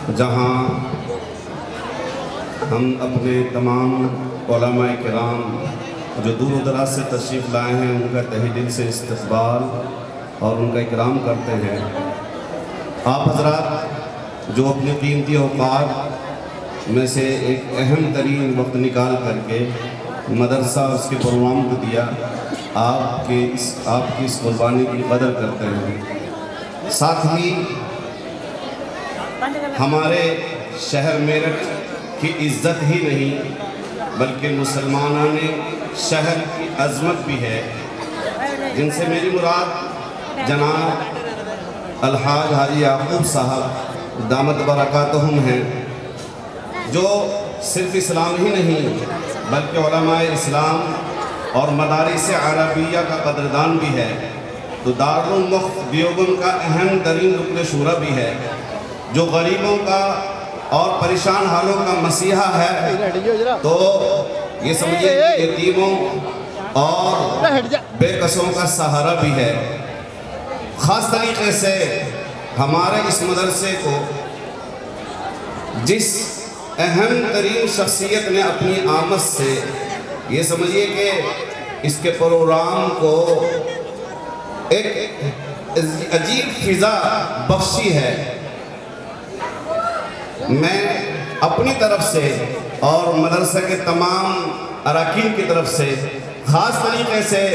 جہاں ہم اپنے تمام علماء کرام جو دور و دراز سے تشریف لائے ہیں ان کا تہہ دل سے استقبال اور ان کا اکرام کرتے ہیں۔ آپ حضرات جو اپنی قیمتی اوقات میں سے ایک اہم ترین وقت نکال کر کے مدرسہ اور اس کے پروگرام کو دیا، آپ کی اس قربانی کی قدر کرتے ہیں۔ ساتھ ہی ہمارے شہر میرٹھ کی عزت ہی نہیں بلکہ مسلمانوں نے شہر کی عظمت بھی ہے، جن سے میری مراد جناب الحاج حاجی یعقوب صاحب دامت برکاتہم ہیں، جو صرف اسلام ہی نہیں بلکہ علماء اسلام اور مدارس عربیہ کا قدردان بھی ہے، تو دارالمفتہ دیوبند کا اہم ترین رکن شورا بھی ہے، جو غریبوں کا اور پریشان حالوں کا مسیحا ہے، تو یہ سمجھے یتیموں اور بے کسوں کا سہارا بھی ہے۔ خاص طریقے سے ہمارے اس مدرسے کو جس اہم ترین شخصیت نے اپنی آمد سے یہ سمجھیے کہ اس کے پروگرام کو ایک عجیب فضا بخشی ہے، میں اپنی طرف سے اور مدرسہ کے تمام اراکین کی طرف سے خاص طریقے سے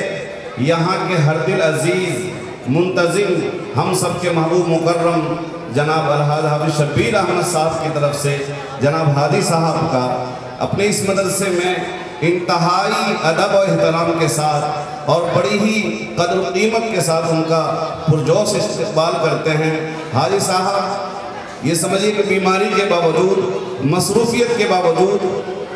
یہاں کے ہر دل عزیز منتظم ہم سب کے محبوب مکرم جناب الحاج حافظ شبیر احمد صاحب کی طرف سے جناب ہادی صاحب کا اپنے اس مدرسے میں انتہائی ادب و احترام کے ساتھ اور بڑی ہی قدر و قیمت کے ساتھ ان کا پرجوش استقبال کرتے ہیں۔ حاجی صاحب یہ سمجھیے کہ بیماری کے باوجود، مصروفیت کے باوجود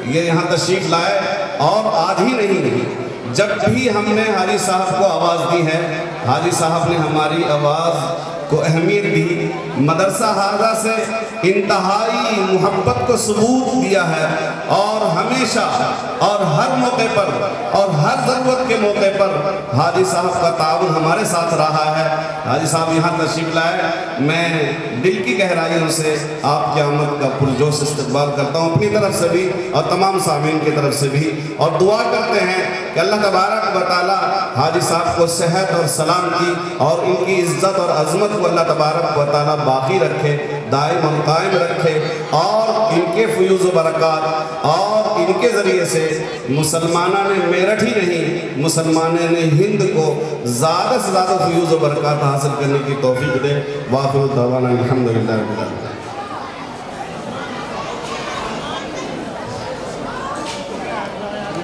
یہ یہاں تشریف لائے، اور آج ہی نہیں جب بھی ہم نے حاجی صاحب کو آواز دی ہے، حاجی صاحب نے ہماری آواز کو اہمیت دی، مدرسہ حاضہ سے انتہائی محبت کو ثبوت دیا ہے، اور ہمیشہ اور ہر موقع پر اور ہر ضرورت کے موقع پر حاجی صاحب کا تعاون ہمارے ساتھ رہا ہے۔ حاجی صاحب یہاں تشریف لائے، میں دل کی گہرائیوں سے آپ کی آمد کا پرجوش استقبال کرتا ہوں اپنی طرف سے بھی اور تمام سامعین کی طرف سے بھی، اور دعا کرتے ہیں کہ اللہ تبارک و تعالی حاجی صاحب کو صحت اور سلام کی اور ان کی عزت اور عظمت کو اللہ تبارک و تعالی باقی رکھے، دائم اور قائم رکھے، اور ان کے فیوز و برکات اور ان کے ذریعے سے مسلمانہ نے میرٹھ ہی نہیں مسلمانہ نے ہند کو زیادہ سے زیادہ فیوز و برکات حاصل کرنے کی توفیق دے۔ وآخر دعوانا الحمدللہ رب العالمین۔